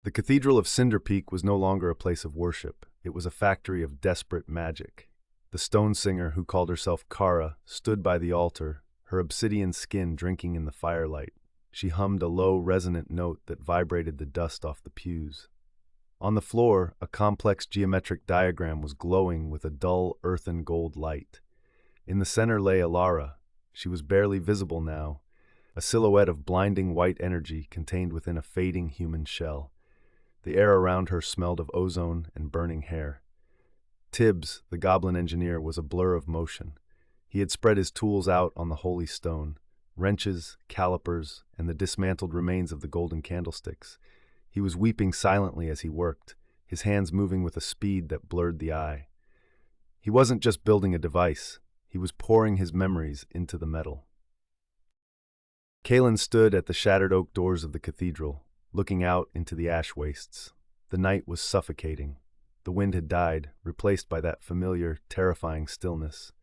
The Cathedral of Cinder Peak was no longer a place of worship. It was a factory of desperate magic. The stone singer, who called herself Kara, stood by the altar, her obsidian skin drinking in the firelight. She hummed a low, resonant note that vibrated the dust off the pews. On the floor, a complex geometric diagram was glowing with a dull, earthen gold light. In the center lay Elara. She was barely visible now, a silhouette of blinding white energy contained within a fading human shell. The air around her smelled of ozone and burning hair. Tibbs, the goblin engineer, was a blur of motion. He had spread his tools out on the holy stone, wrenches, calipers, and the dismantled remains of the golden candlesticks. He was weeping silently as he worked, his hands moving with a speed that blurred the eye. He wasn't just building a device, he was pouring his memories into the metal. Kalen stood at the shattered oak doors of the cathedral, looking out into the ash wastes. The night was suffocating. The wind had died, replaced by that familiar, terrifying stillness.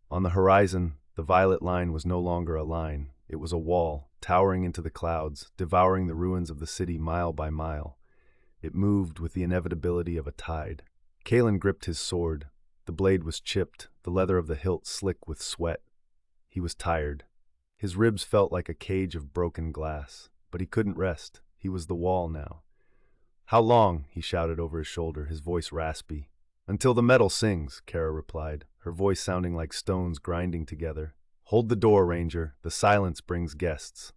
On the horizon, the violet line was no longer a line. It was a wall, towering into the clouds, devouring the ruins of the city mile by mile. It moved with the inevitability of a tide. Kalen gripped his sword. The blade was chipped, the leather of the hilt slick with sweat. He was tired. His ribs felt like a cage of broken glass, but he couldn't rest. He was the wall now. "How long?" he shouted over his shoulder, his voice raspy. "Until the metal sings," Kara replied, her voice sounding like stones grinding together. "Hold the door, Ranger. The silence brings guests."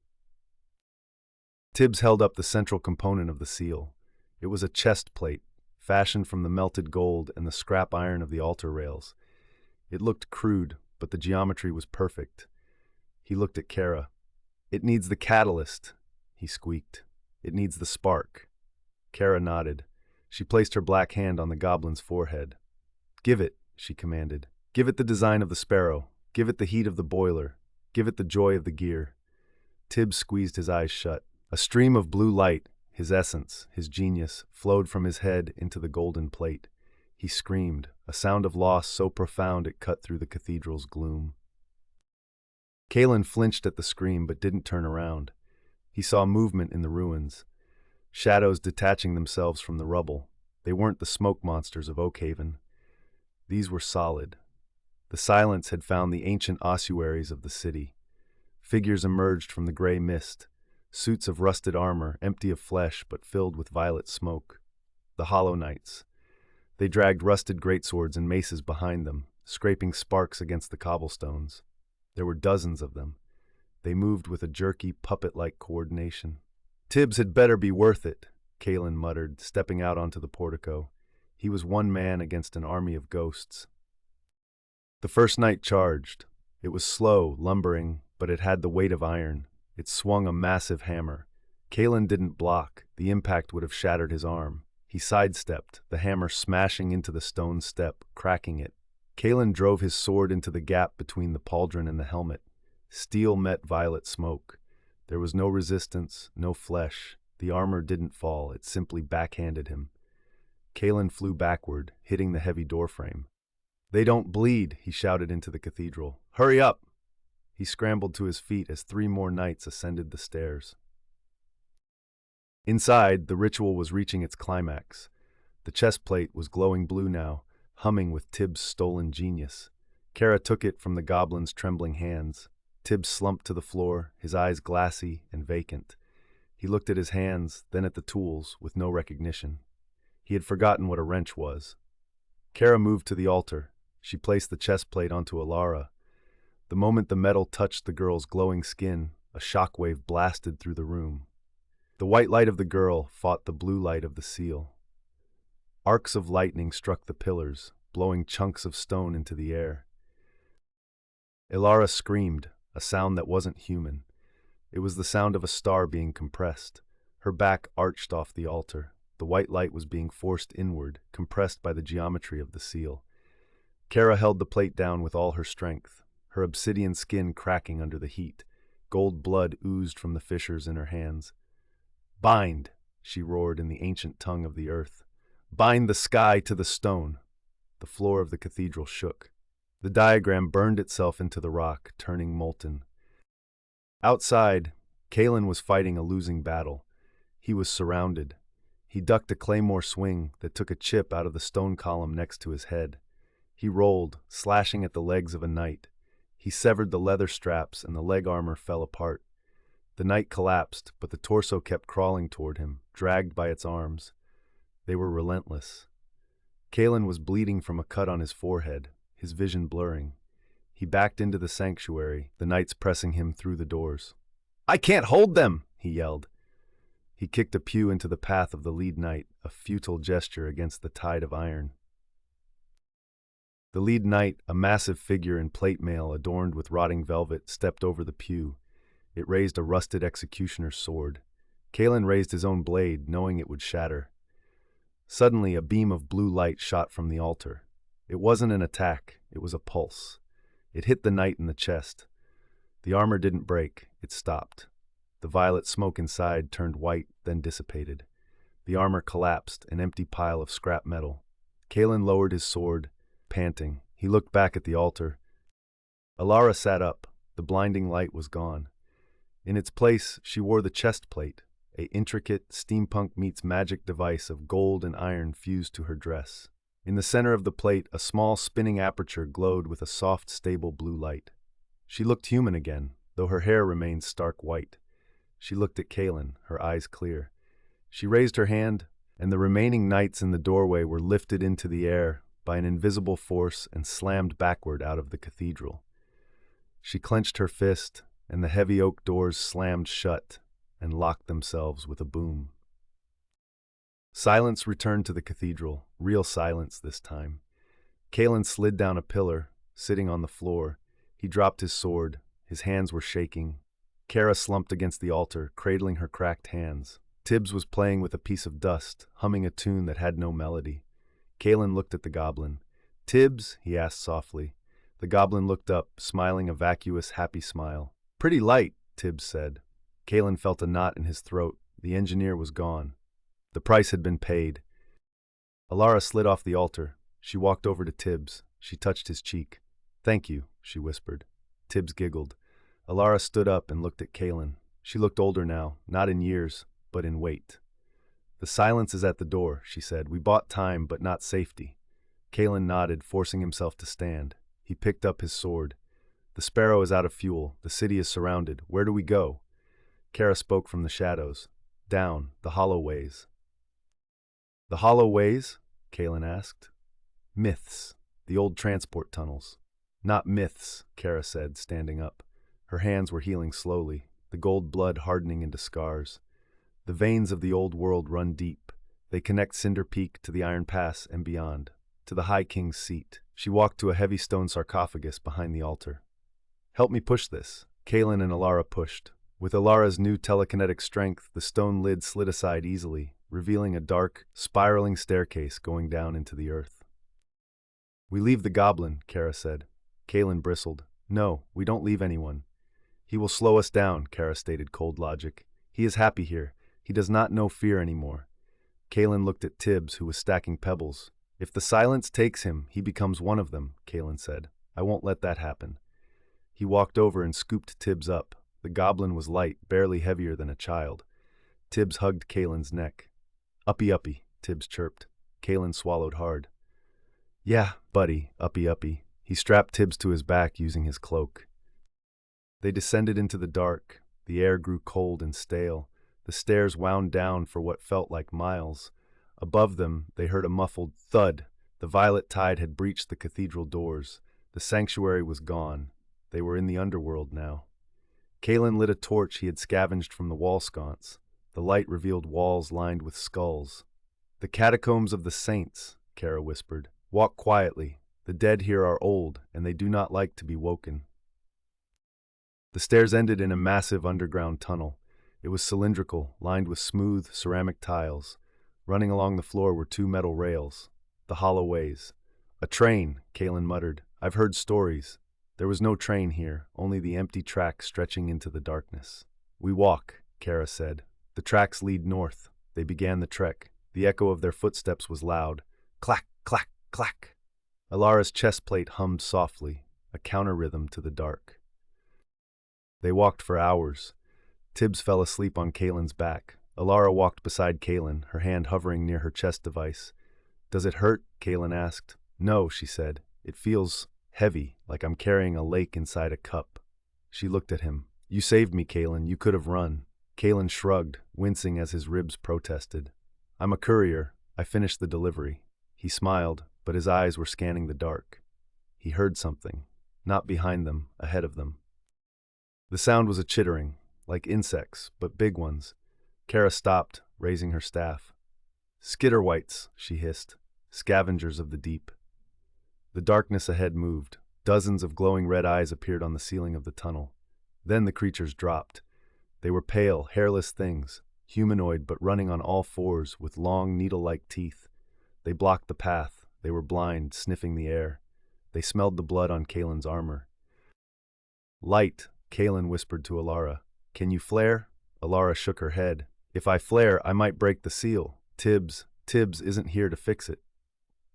Tibbs held up the central component of the seal. It was a chest plate, fashioned from the melted gold and the scrap iron of the altar rails. It looked crude, but the geometry was perfect. He looked at Kara. "It needs the catalyst," he squeaked. "It needs the spark." Kara nodded. She placed her black hand on the goblin's forehead. "Give it," she commanded. "Give it the design of the sparrow. Give it the heat of the boiler. Give it the joy of the gear." Tibbs squeezed his eyes shut. A stream of blue light, his essence, his genius, flowed from his head into the golden plate. He screamed, a sound of loss so profound it cut through the cathedral's gloom. Kalen flinched at the scream but didn't turn around. He saw movement in the ruins, shadows detaching themselves from the rubble. They weren't the smoke monsters of Oakhaven. These were solid. The silence had found the ancient ossuaries of the city. Figures emerged from the gray mist, suits of rusted armor, empty of flesh but filled with violet smoke. The Hollow Knights. They dragged rusted greatswords and maces behind them, scraping sparks against the cobblestones. There were dozens of them. They moved with a jerky, puppet-like coordination. "Tibbs had better be worth it," Kalen muttered, stepping out onto the portico. He was one man against an army of ghosts. The first knight charged. It was slow, lumbering, but it had the weight of iron. It swung a massive hammer. Kalen didn't block. The impact would have shattered his arm. He sidestepped, the hammer smashing into the stone step, cracking it. Kalen drove his sword into the gap between the pauldron and the helmet. Steel met violet smoke. There was no resistance, no flesh. The armor didn't fall, it simply backhanded him. Kalen flew backward, hitting the heavy doorframe. "They don't bleed," he shouted into the cathedral. "Hurry up!" He scrambled to his feet as 3 more knights ascended the stairs. Inside, the ritual was reaching its climax. The chest plate was glowing blue now, humming with Tibbs' stolen genius. Kara took it from the goblin's trembling hands. Tibbs slumped to the floor, his eyes glassy and vacant. He looked at his hands, then at the tools, with no recognition. He had forgotten what a wrench was. Kara moved to the altar. She placed the chest plate onto Elara. The moment the metal touched the girl's glowing skin, a shockwave blasted through the room. The white light of the girl fought the blue light of the seal. Arcs of lightning struck the pillars, blowing chunks of stone into the air. Elara screamed, a sound that wasn't human. It was the sound of a star being compressed. Her back arched off the altar. The white light was being forced inward, compressed by the geometry of the seal. Kara held the plate down with all her strength, her obsidian skin cracking under the heat. Gold blood oozed from the fissures in her hands. "Bind," she roared in the ancient tongue of the earth. "Bind the sky to the stone." The floor of the cathedral shook. The diagram burned itself into the rock, turning molten. Outside, Kalen was fighting a losing battle. He was surrounded. He ducked a claymore swing that took a chip out of the stone column next to his head. He rolled, slashing at the legs of a knight. He severed the leather straps and the leg armor fell apart. The knight collapsed, but the torso kept crawling toward him, dragged by its arms. They were relentless. Kalen was bleeding from a cut on his forehead, his vision blurring. He backed into the sanctuary, the knights pressing him through the doors. "I can't hold them!" he yelled. He kicked a pew into the path of the lead knight, a futile gesture against the tide of iron. The lead knight, a massive figure in plate mail adorned with rotting velvet, stepped over the pew. It raised a rusted executioner's sword. Kalen raised his own blade, knowing it would shatter. Suddenly, a beam of blue light shot from the altar. It wasn't an attack, it was a pulse. It hit the knight in the chest. The armor didn't break, it stopped. The violet smoke inside turned white, then dissipated. The armor collapsed, an empty pile of scrap metal. Kalen lowered his sword, panting. He looked back at the altar. Elara sat up. The blinding light was gone. In its place, she wore the chest plate, an intricate steampunk meets magic device of gold and iron fused to her dress. In the center of the plate, a small spinning aperture glowed with a soft, stable blue light. She looked human again, though her hair remained stark white. She looked at Kalen, her eyes clear. She raised her hand, and the remaining knights in the doorway were lifted into the air by an invisible force and slammed backward out of the cathedral. She clenched her fist, and the heavy oak doors slammed shut and locked themselves with a boom. Silence returned to the cathedral, real silence this time. Kalen slid down a pillar, sitting on the floor. He dropped his sword. His hands were shaking. Kara slumped against the altar, cradling her cracked hands. Tibbs was playing with a piece of dust, humming a tune that had no melody. Kalen looked at the goblin. "Tibbs?" he asked softly. The goblin looked up, smiling a vacuous, happy smile. "Pretty light," Tibbs said. Kalen felt a knot in his throat. The engineer was gone. The price had been paid. Elara slid off the altar. She walked over to Tibbs. She touched his cheek. "Thank you," she whispered. Tibbs giggled. Elara stood up and looked at Kalen. She looked older now, not in years, but in weight. "The silence is at the door," she said. "We bought time, but not safety." Kalen nodded, forcing himself to stand. He picked up his sword. "The Sparrow is out of fuel. The city is surrounded. Where do we go?" Kara spoke from the shadows. "Down, the hollow ways." "The hollow ways?" Kalen asked. "Myths. The old transport tunnels." "Not myths," Kara said, standing up. Her hands were healing slowly, the gold blood hardening into scars. "The veins of the old world run deep. They connect Cinder Peak to the Iron Pass and beyond, to the High King's seat." She walked to a heavy stone sarcophagus behind the altar. "Help me push this." Kalen and Elara pushed. With Elara's new telekinetic strength, the stone lid slid aside easily, revealing a dark, spiraling staircase going down into the earth. "We leave the goblin," Kara said. Kalen bristled. "No, we don't leave anyone." "He will slow us down," Kara stated cold logic. "He is happy here. He does not know fear anymore." Kalen looked at Tibbs, who was stacking pebbles. "If the silence takes him, he becomes one of them," Kalen said. "I won't let that happen." He walked over and scooped Tibbs up. The goblin was light, barely heavier than a child. Tibbs hugged Kalen's neck. "Uppy uppy," Tibbs chirped. Kalen swallowed hard. "Yeah, buddy, uppy uppy." He strapped Tibbs to his back using his cloak. They descended into the dark. The air grew cold and stale. The stairs wound down for what felt like miles. Above them, they heard a muffled thud. The violet tide had breached the cathedral doors. The sanctuary was gone. They were in the underworld now. Kalen lit a torch he had scavenged from the wall sconce. The light revealed walls lined with skulls. "The catacombs of the saints," Kara whispered. "Walk quietly. The dead here are old, and they do not like to be woken." The stairs ended in a massive underground tunnel. It was cylindrical, lined with smooth, ceramic tiles. Running along the floor were two metal rails. The hollow ways. "A train," Kalen muttered. "I've heard stories." There was no train here, only the empty track stretching into the darkness. "We walk," Kara said. "The tracks lead north." They began the trek. The echo of their footsteps was loud. Clack, clack, clack. Elara's chest plate hummed softly, a counter-rhythm to the dark. They walked for hours. Tibbs fell asleep on Kalen's back. Elara walked beside Kalen, her hand hovering near her chest device. "Does it hurt?" Kalen asked. "No," she said. "It feels heavy, like I'm carrying a lake inside a cup." She looked at him. "You saved me, Kalen. You could have run." Kalen shrugged, wincing as his ribs protested. "I'm a courier. I finished the delivery." He smiled, but his eyes were scanning the dark. He heard something, not behind them, ahead of them. The sound was a chittering, like insects, but big ones. Kara stopped, raising her staff. "Skitterwhites," she hissed, "scavengers of the deep." The darkness ahead moved. Dozens of glowing red eyes appeared on the ceiling of the tunnel. Then the creatures dropped. They were pale, hairless things, humanoid but running on all fours with long, needle-like teeth. They blocked the path. They were blind, sniffing the air. They smelled the blood on Kalen's armor. "Light," Kalen whispered to Elara. "Can you flare?" Elara shook her head. "If I flare, I might break the seal. Tibbs isn't here to fix it."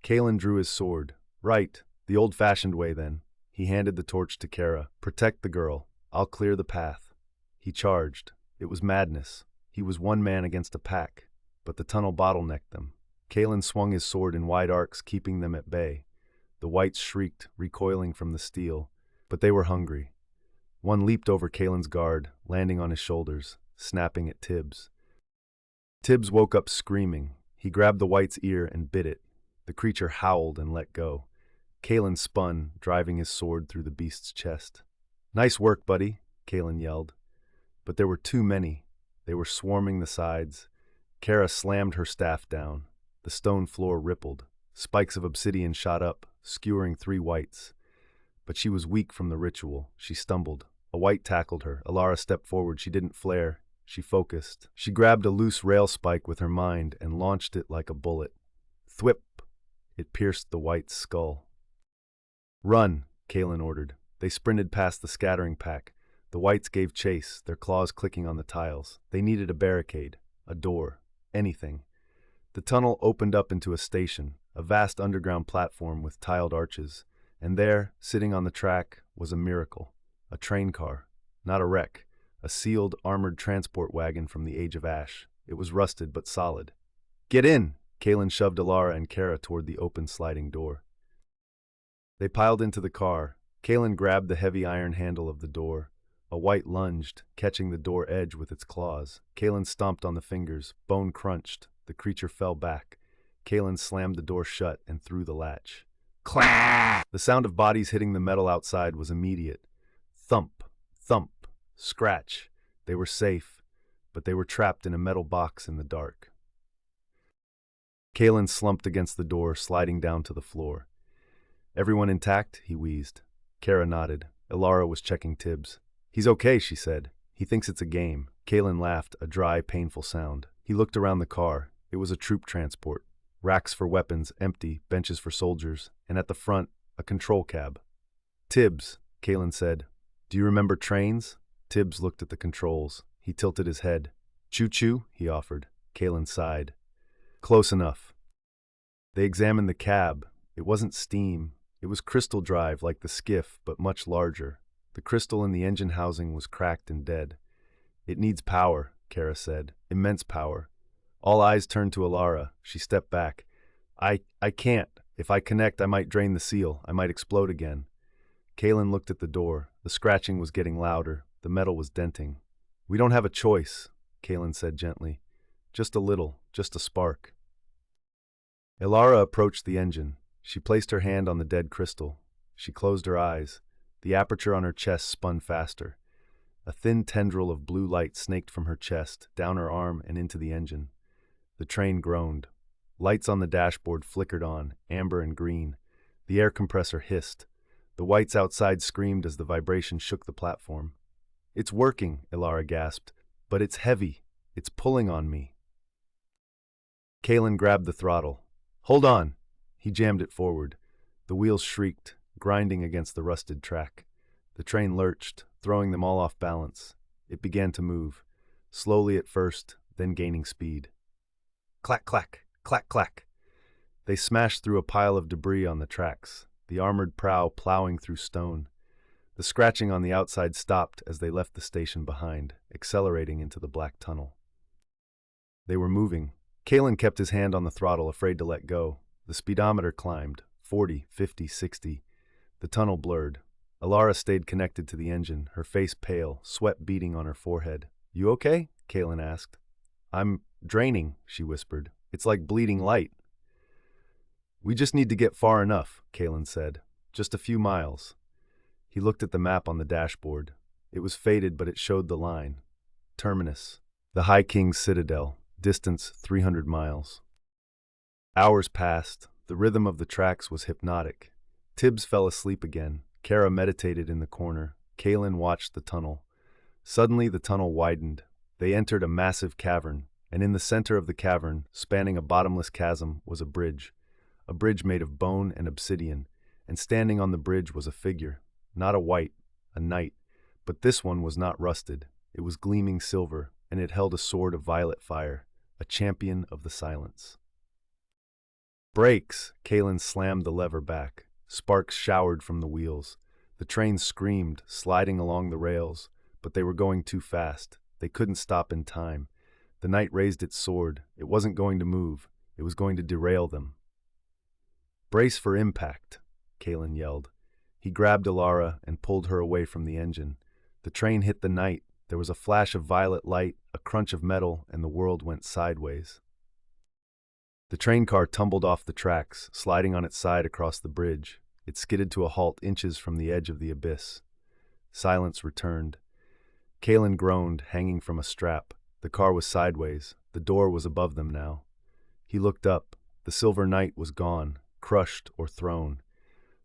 Kalen drew his sword. "Right, the old-fashioned way then." He handed the torch to Kara. "Protect the girl. I'll clear the path." He charged. It was madness. He was one man against a pack, but the tunnel bottlenecked them. Kalen swung his sword in wide arcs, keeping them at bay. The whites shrieked, recoiling from the steel, but they were hungry. One leaped over Kalen's guard, landing on his shoulders, snapping at Tibbs. Tibbs woke up screaming. He grabbed the white's ear and bit it. The creature howled and let go. Kalen spun, driving his sword through the beast's chest. "Nice work, buddy," Kalen yelled. But there were too many. They were swarming the sides. Kara slammed her staff down. The stone floor rippled. Spikes of obsidian shot up, skewering 3 whites. But she was weak from the ritual. She stumbled. A white tackled her. Elara stepped forward. She didn't flare. She focused. She grabbed a loose rail spike with her mind and launched it like a bullet. Thwip! It pierced the white's skull. "Run," Kalen ordered. They sprinted past the scattering pack. The whites gave chase, their claws clicking on the tiles. They needed a barricade, a door, anything. The tunnel opened up into a station, a vast underground platform with tiled arches. And there, sitting on the track, was a miracle. A train car, not a wreck. A sealed, armored transport wagon from the Age of Ash. It was rusted but solid. "Get in!" Kalen shoved Elara and Kara toward the open sliding door. They piled into the car. Kalen grabbed the heavy iron handle of the door. A white lunged, catching the door edge with its claws. Kalen stomped on the fingers. Bone crunched. The creature fell back. Kalen slammed the door shut and threw the latch. Clack! The sound of bodies hitting the metal outside was immediate. Thump, thump, scratch. They were safe, but they were trapped in a metal box in the dark. Kalen slumped against the door, sliding down to the floor. "Everyone intact?" he wheezed. Kara nodded. Elara was checking Tibbs. "He's okay," she said. "He thinks it's a game." Kalen laughed, a dry, painful sound. He looked around the car. It was a troop transport. Racks for weapons, empty, benches for soldiers, and at the front, a control cab. "Tibbs," Kalen said. "Do you remember trains?" Tibbs looked at the controls. He tilted his head. "Choo-choo," he offered. Kalen sighed. "Close enough." They examined the cab. It wasn't steam. It was crystal drive like the skiff, but much larger. The crystal in the engine housing was cracked and dead. "It needs power," Kara said. "Immense power." All eyes turned to Elara. She stepped back. I can't. If I connect, I might drain the seal. I might explode again." Kalen looked at the door. The scratching was getting louder. The metal was denting. "We don't have a choice," Kalen said gently. "Just a little, just a spark." Elara approached the engine. She placed her hand on the dead crystal. She closed her eyes. The aperture on her chest spun faster. A thin tendril of blue light snaked from her chest, down her arm, and into the engine. The train groaned. Lights on the dashboard flickered on, amber and green. The air compressor hissed. The whites outside screamed as the vibration shook the platform. "It's working," Elara gasped. "But it's heavy. It's pulling on me." Kalen grabbed the throttle. "Hold on." He jammed it forward. The wheels shrieked, grinding against the rusted track. The train lurched, throwing them all off balance. It began to move, slowly at first, then gaining speed. Clack, clack, clack, clack. They smashed through a pile of debris on the tracks, the armored prow plowing through stone. The scratching on the outside stopped as they left the station behind, accelerating into the black tunnel. They were moving. Kalen kept his hand on the throttle, afraid to let go. The speedometer climbed. 40, 50, 60. The tunnel blurred. Elara stayed connected to the engine, her face pale, sweat beading on her forehead. "You okay?" Kalen asked. "I'm draining," she whispered. "It's like bleeding light." "We just need to get far enough," Kalen said. "Just a few miles." He looked at the map on the dashboard. It was faded, but it showed the line. Terminus. The High King's Citadel. Distance 300 miles. Hours passed. The rhythm of the tracks was hypnotic. Tibbs fell asleep again. Kara meditated in the corner. Kalen watched the tunnel. Suddenly the tunnel widened. They entered a massive cavern, and in the center of the cavern, spanning a bottomless chasm, was a bridge made of bone and obsidian, and standing on the bridge was a figure, not a wight, a knight, but this one was not rusted. It was gleaming silver, and it held a sword of violet fire, a champion of the silence. "Brakes!" Kalen slammed the lever back. Sparks showered from the wheels. The train screamed, sliding along the rails, but they were going too fast. They couldn't stop in time. The knight raised its sword. It wasn't going to move. It was going to derail them. "Brace for impact," Kalen yelled. He grabbed Elara and pulled her away from the engine. The train hit the knight. There was a flash of violet light, a crunch of metal, and the world went sideways. The train car tumbled off the tracks, sliding on its side across the bridge. It skidded to a halt inches from the edge of the abyss. Silence returned. Kalen groaned, hanging from a strap. The car was sideways. The door was above them now. He looked up. The silver knight was gone, crushed or thrown.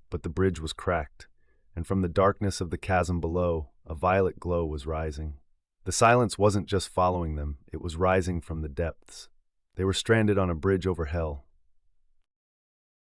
But the bridge was cracked, and from the darkness of the chasm below, a violet glow was rising. The silence wasn't just following them, it was rising from the depths. They were stranded on a bridge over hell,